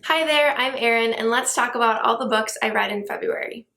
Hi there, I'm Erin, and let's talk about all the books I read in February.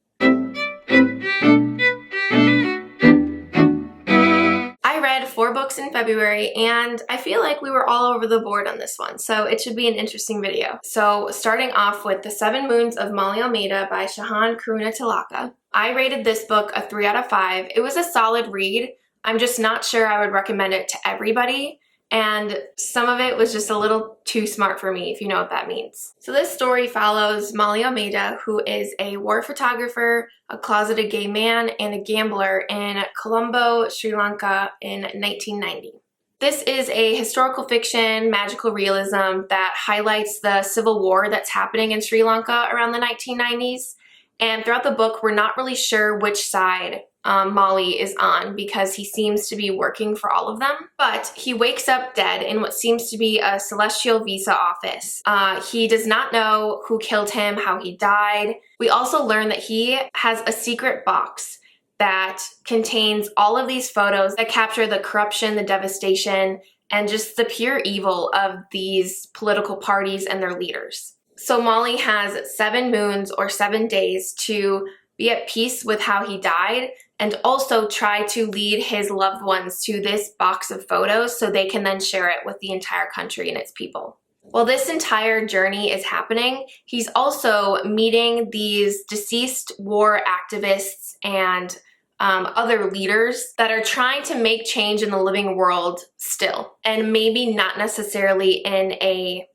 I read 4 books in February, and I feel like we were all over the board on this one, so it should be an interesting video. So starting off with The 7 Moons of Maliameda by Shahan Karuna-Tilaka. I rated this book a 3 out of 5. It was a solid read. I'm just not sure I would recommend it to everybody. And some of it was just a little too smart for me, if you know what that means. So this story follows Maliameda, who is a war photographer, a closeted gay man, and a gambler in Colombo, Sri Lanka in 1990. This is a historical fiction, magical realism that highlights the civil war that's happening in Sri Lanka around the 1990s. And throughout the book, we're not really sure which side Mali is on because he seems to be working for all of them. But he wakes up dead in what seems to be a celestial visa office. He does not know who killed him, how he died. We also learn that he has a secret box that contains all of these photos that capture the corruption, the devastation, and just the pure evil of these political parties and their leaders. So Mali has 7 moons or 7 days to be at peace with how he died and also try to lead his loved ones to this box of photos so they can then share it with the entire country and its people. While this entire journey is happening, he's also meeting these deceased war activists and other leaders that are trying to make change in the living world still, and maybe not necessarily in a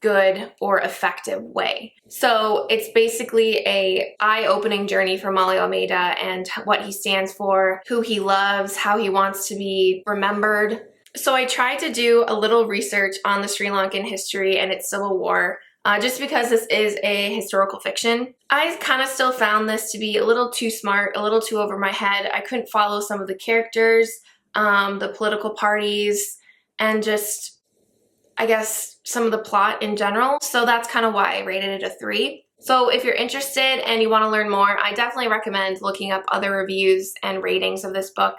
good or effective way. So it's basically a eye-opening journey for Maliameda and what he stands for, who he loves, how he wants to be remembered. So I tried to do a little research on the Sri Lankan history and its civil war, just because this is a historical fiction. I kind of still found this to be a little too smart, a little too over my head. I couldn't follow some of the characters, the political parties, and just, I guess, some of the plot in general. So that's kind of why I rated it a 3. So if you're interested and you want to learn more, I definitely recommend looking up other reviews and ratings of this book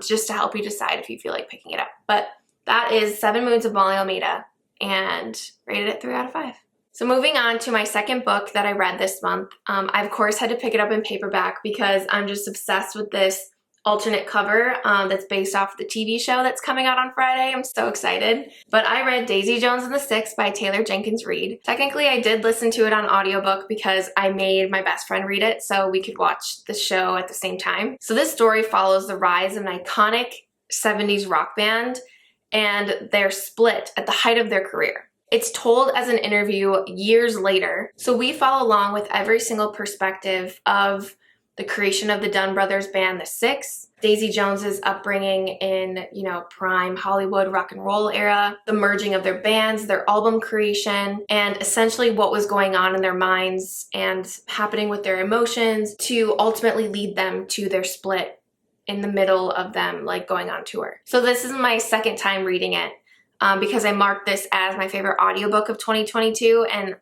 just to help you decide if you feel like picking it up. But that is 7 Moons of Maliameda, and rated it 3 out of 5. So moving on to my second book that I read this month, I of course had to pick it up in paperback because I'm just obsessed with this alternate cover that's based off the TV show that's coming out on Friday. I'm so excited. But I read Daisy Jones and the Six by Taylor Jenkins Reid. Technically, I did listen to it on audiobook because I made my best friend read it so we could watch the show at the same time. So this story follows the rise of an iconic 70s rock band and their split at the height of their career. It's told as an interview years later, so we follow along with every single perspective of the creation of the Dunn Brothers band, The Six, Daisy Jones's upbringing in, prime Hollywood rock and roll era, the merging of their bands, their album creation, and essentially what was going on in their minds and happening with their emotions to ultimately lead them to their split in the middle of them, going on tour. So this is my second time reading it because I marked this as my favorite audiobook of 2022, and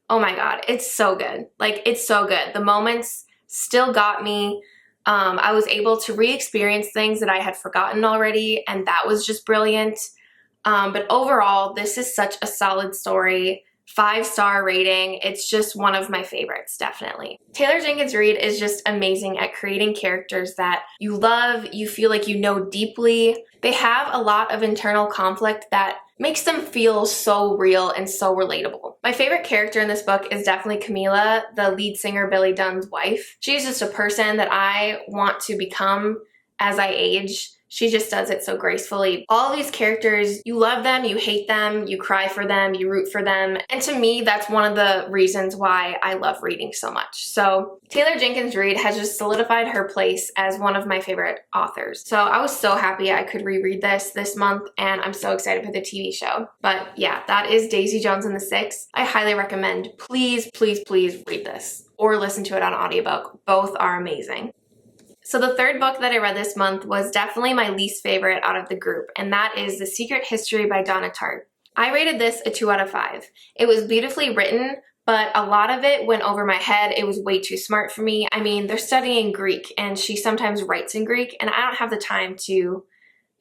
oh my god, it's so good. It's so good. The moments still got me. I was able to re-experience things that I had forgotten already, and that was just brilliant. But overall, this is such a solid story. 5-star rating. It's just one of my favorites, definitely. Taylor Jenkins Reid is just amazing at creating characters that you love, you feel like you know deeply. They have a lot of internal conflict that makes them feel so real and so relatable. My favorite character in this book is definitely Camila, the lead singer Billy Dunn's wife. She's just a person that I want to become as I age. She just does it so gracefully. All of these characters, you love them, you hate them, you cry for them, you root for them. And to me, that's one of the reasons why I love reading so much. So Taylor Jenkins Reid has just solidified her place as one of my favorite authors. So I was so happy I could reread this month, and I'm so excited for the TV show. But yeah, that is Daisy Jones and the Six. I highly recommend. Please, please, please read this or listen to it on audiobook. Both are amazing. So the third book that I read this month was definitely my least favorite out of the group, and that is The Secret History by Donna Tartt. I rated this a 2 out of 5. It was beautifully written, but a lot of it went over my head. It was way too smart for me. I mean, they're studying Greek, and she sometimes writes in Greek, and I don't have the time to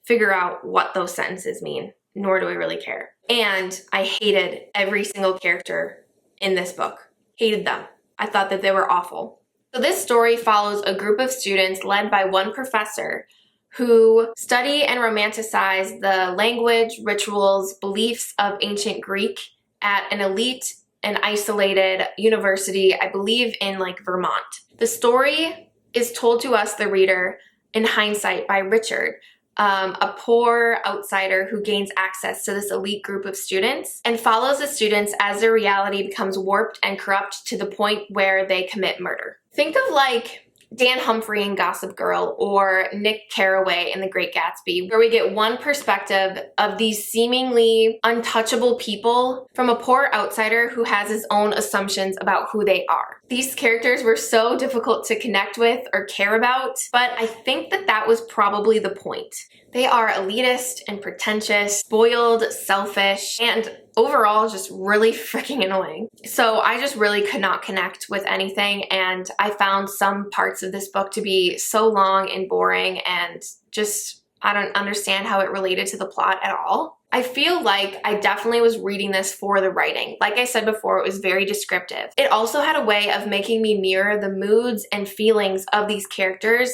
figure out what those sentences mean, nor do I really care. And I hated every single character in this book. Hated them. I thought that they were awful. So this story follows a group of students led by one professor who study and romanticize the language, rituals, beliefs of ancient Greek at an elite and isolated university, I believe in like Vermont. The story is told to us, the reader, in hindsight by Richard, a poor outsider who gains access to this elite group of students and follows the students as their reality becomes warped and corrupt to the point where they commit murder. Think of like Dan Humphrey in Gossip Girl or Nick Carraway in The Great Gatsby, where we get one perspective of these seemingly untouchable people from a poor outsider who has his own assumptions about who they are. These characters were so difficult to connect with or care about, but I think that that was probably the point. They are elitist and pretentious, spoiled, selfish, and overall just really freaking annoying. So I just really could not connect with anything, and I found some parts of this book to be so long and boring, and just I don't understand how it related to the plot at all. I feel like I definitely was reading this for the writing. Like I said before, it was very descriptive. It also had a way of making me mirror the moods and feelings of these characters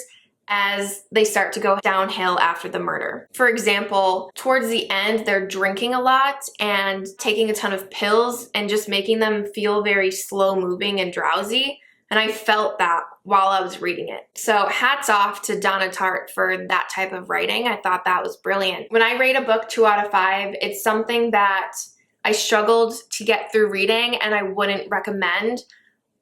as they start to go downhill after the murder. For example, towards the end, they're drinking a lot and taking a ton of pills and just making them feel very slow moving and drowsy. And I felt that while I was reading it. So hats off to Donna Tartt for that type of writing. I thought that was brilliant. When I rate a book 2 out of 5, it's something that I struggled to get through reading and I wouldn't recommend.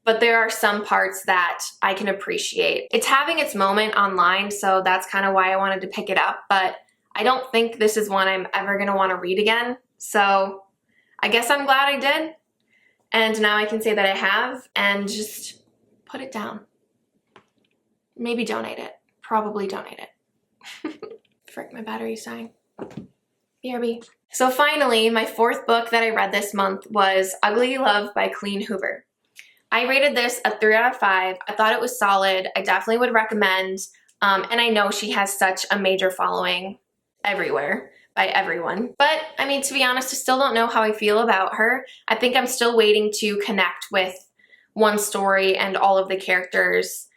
But there are some parts that I can appreciate. It's having its moment online, so that's kind of why I wanted to pick it up, but I don't think this is one I'm ever gonna want to read again. So I guess I'm glad I did. And now I can say that I have and just put it down. Maybe donate it. Probably donate it. Frick, my battery's dying. BRB. So finally, my 4th book that I read this month was Ugly Love by Colleen Hoover. I rated this a 3 out of 5. I thought it was solid. I definitely would recommend. And I know she has such a major following everywhere by everyone. But I mean, to be honest, I still don't know how I feel about her. I think I'm still waiting to connect with one story and all of the characters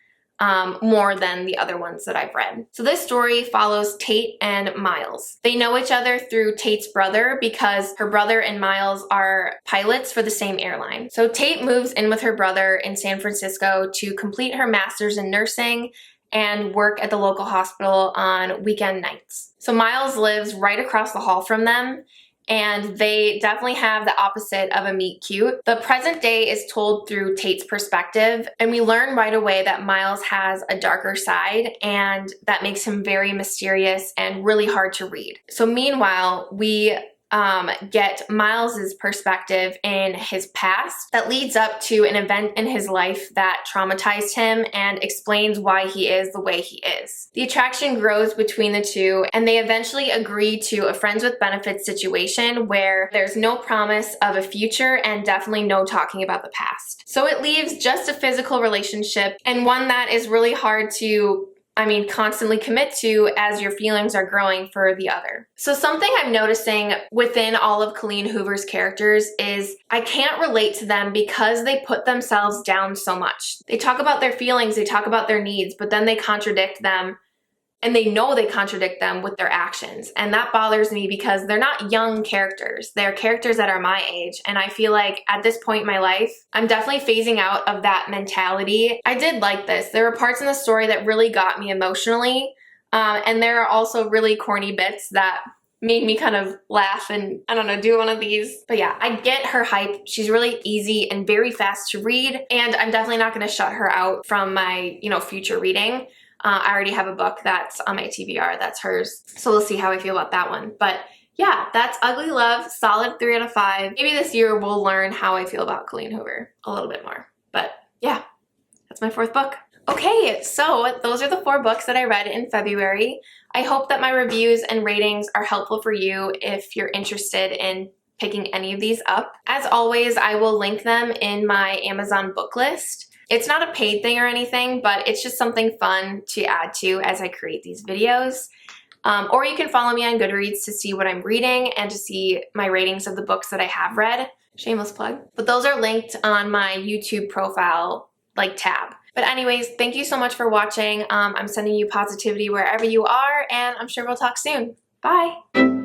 more than the other ones that I've read. So this story follows Tate and Miles. They know each other through Tate's brother because her brother and Miles are pilots for the same airline. So Tate moves in with her brother in San Francisco to complete her master's in nursing and work at the local hospital on weekend nights. So Miles lives right across the hall from them, and they definitely have the opposite of a meet cute. The present day is told through Tate's perspective, and we learn right away that Miles has a darker side, and that makes him very mysterious and really hard to read. So meanwhile, we get Miles's perspective in his past that leads up to an event in his life that traumatized him and explains why he is the way he is. The attraction grows between the two, and they eventually agree to a friends with benefits situation where there's no promise of a future and definitely no talking about the past. So it leaves just a physical relationship, and one that is really hard to constantly commit to as your feelings are growing for the other. So something I'm noticing within all of Colleen Hoover's characters is I can't relate to them because they put themselves down so much. They talk about their feelings, they talk about their needs, but then they contradict them, and they know they contradict them with their actions. And that bothers me because they're not young characters. They're characters that are my age. And I feel like at this point in my life, I'm definitely phasing out of that mentality. I did like this. There were parts in the story that really got me emotionally. And there are also really corny bits that made me kind of laugh and, I don't know, do one of these. But yeah, I get her hype. She's really easy and very fast to read. And I'm definitely not going to shut her out from my, future reading. I already have a book that's on my TBR, that's hers. So we'll see how I feel about that one. But yeah, that's Ugly Love, solid 3 out of 5. Maybe this year we'll learn how I feel about Colleen Hoover a little bit more. But yeah, that's my 4th book. Okay, so those are the 4 books that I read in February. I hope that my reviews and ratings are helpful for you if you're interested in picking any of these up. As always, I will link them in my Amazon book list. It's not a paid thing or anything, but it's just something fun to add to as I create these videos. Or you can follow me on Goodreads to see what I'm reading and to see my ratings of the books that I have read. Shameless plug. But those are linked on my YouTube profile, like, tab. But anyways, thank you so much for watching. I'm sending you positivity wherever you are, and I'm sure we'll talk soon. Bye!